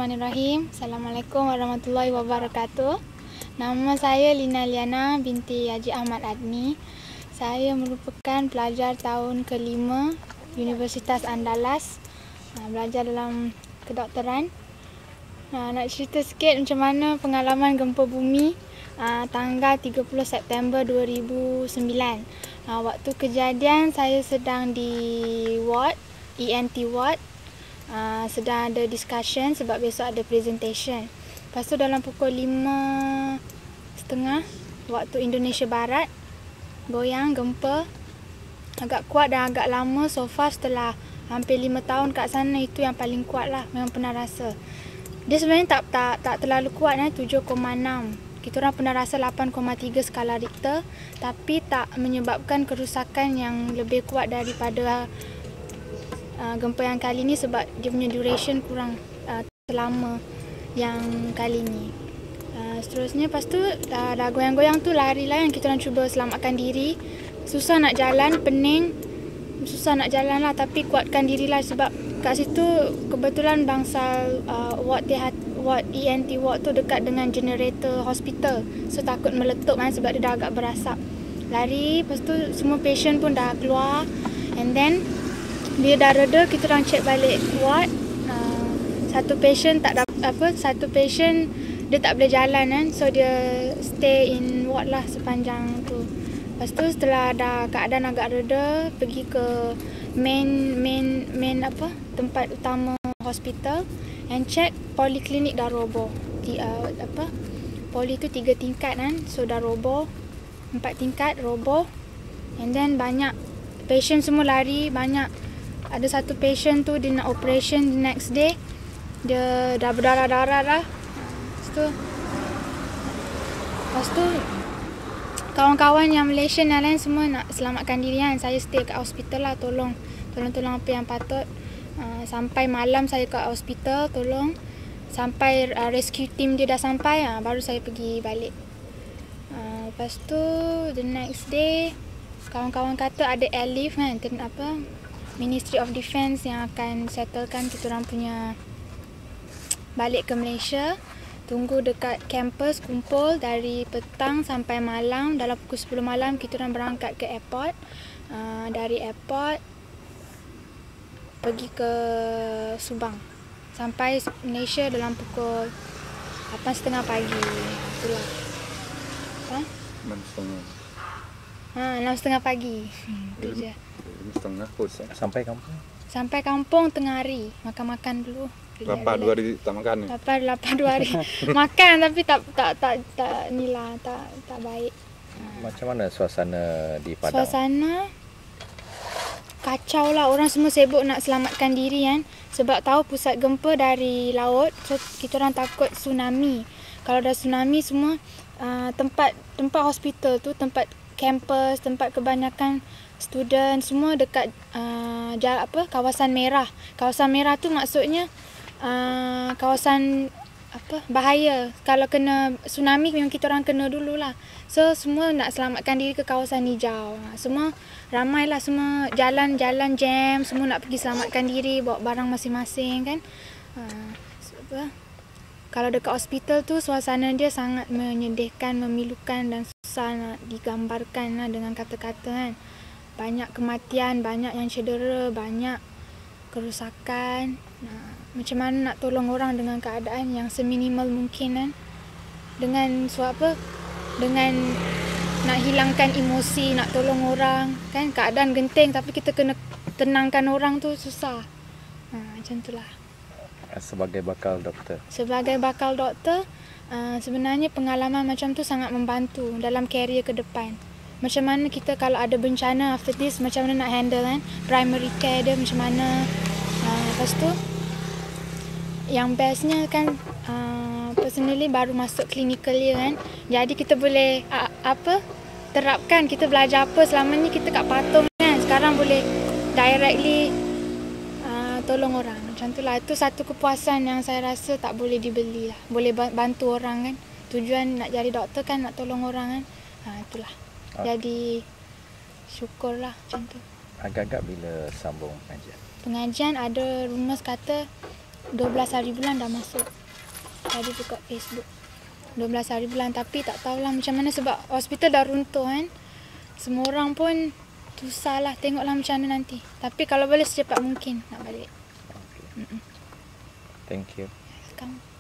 Bismillahirrahmanirrahim. Assalamualaikum warahmatullahi wabarakatuh. Nama saya Lina Liana binti Haji Ahmad Adni. Saya merupakan pelajar tahun ke-5 Universitas Andalas. Belajar dalam kedokteran. Nak cerita sikit macam mana pengalaman gempa bumi tanggal 30 September 2009. Waktu kejadian saya sedang di ward, ENT ward. Sedang ada discussion sebab besok ada presentation. Lepas tu dalam pukul 5.30 waktu Indonesia Barat, goyang gempa agak kuat dan agak lama. So far setelah hampir 5 tahun kat sana, itu yang paling kuat lah, memang pernah rasa. Dia sebenarnya tak terlalu kuat, 7,6. Kita orang pernah rasa 8,3 skala Richter, tapi tak menyebabkan kerusakan yang lebih kuat daripada gempa yang kali ni sebab dia punya duration kurang selama yang kali ni. Seterusnya lepas tu dah goyang-goyang tu larilah, yang kita orang cuba selamatkan diri. Susah nak jalan, pening, susah nak jalan lah, tapi kuatkan dirilah sebab kat situ kebetulan bangsal ward ENT ward tu dekat dengan generator hospital. So takut meletup kan sebab dia dah agak berasap. Lari, lepas tu semua patient pun dah keluar, and then dia dah reda, kita orang check balik ward. Satu patient dia tak boleh jalan kan, so dia stay in ward lah sepanjang tu. Lepas tu setelah dah keadaan agak reda, pergi ke main tempat utama hospital and check poliklinik dah roboh. Poli tu 3 tingkat kan, so dah roboh, 4 tingkat roboh, and then banyak patient semua lari. Banyak, ada satu patient tu dia nak operation the next day, dia dah berdarah-darah dah. Lepas tu kawan-kawan yang Malaysian yang lain semua nak selamatkan diri kan. Saya stay kat hospital lah, tolong apa yang patut. Sampai malam saya kat hospital, tolong sampai rescue team dia dah sampai, baru saya pergi balik. Lepas tu the next day kawan-kawan kata ada airlift kan, Ministry of Defence yang akan settlekan kita orang punya balik ke Malaysia. Tunggu dekat kampus, kumpul dari petang sampai malam. Dalam pukul 10 malam kita orang berangkat ke airport. Dari airport pergi ke Subang. Sampai Malaysia dalam pukul 8.30 pagi. Itulah. 6.30 pagi. Itu je. Sampai kampung tengah hari. Makan-makan dulu. Lapar 2 hari tak makan ni? Lapar 2 hari. Makan tapi tak baik. Macam mana suasana di Padang? Suasana kacau lah. Orang semua sibuk nak selamatkan diri kan. Sebab tahu pusat gempa dari laut. So kita orang takut tsunami. Kalau dah tsunami semua tempat hospital tu, tempat kampus, tempat kebanyakan student semua dekat kawasan merah. Kawasan merah tu maksudnya kawasan bahaya. Kalau kena tsunami memang kita orang kena dululah. So semua nak selamatkan diri ke kawasan hijau. Semua ramailah, semua jalan-jalan jam, semua nak pergi selamatkan diri, bawa barang masing-masing kan. Kalau dekat hospital tu suasana dia sangat menyedihkan, memilukan dan susah nak digambarkan lah dengan kata-kata kan. Banyak kematian, banyak yang cedera, banyak kerusakan. Macam mana nak tolong orang dengan keadaan yang seminimal mungkin kan. Dengan nak hilangkan emosi, nak tolong orang kan. Keadaan genting tapi kita kena tenangkan orang tu susah. Macam itulah. Sebagai bakal doktor? Sebagai bakal doktor, sebenarnya pengalaman macam tu sangat membantu dalam karier ke depan. Macam mana kita kalau ada bencana after this, macam mana nak handle kan. Primary care dia macam mana. Lepas tu, yang bestnya kan, personally baru masuk clinical year kan. Jadi kita boleh terapkan, kita belajar apa selama ni kita kat patung kan. Sekarang boleh directly tolong orang. Macam tu lah. Itu satu kepuasan yang saya rasa tak boleh dibeli lah. Boleh bantu orang kan. Tujuan nak jadi doktor kan nak tolong orang kan. Itulah. Jadi syukurlah macam tu. Agak-agak bila sambung pengajian? Pengajian ada rumus kata 12 hari bulan dah masuk. Tadi buka Facebook. 12 hari bulan, tapi tak tahulah macam mana sebab hospital dah runtuh kan. Semua orang pun susah lah, tengoklah macam mana nanti. Tapi kalau boleh secepat mungkin nak balik. Okay. Thank you. Welcome.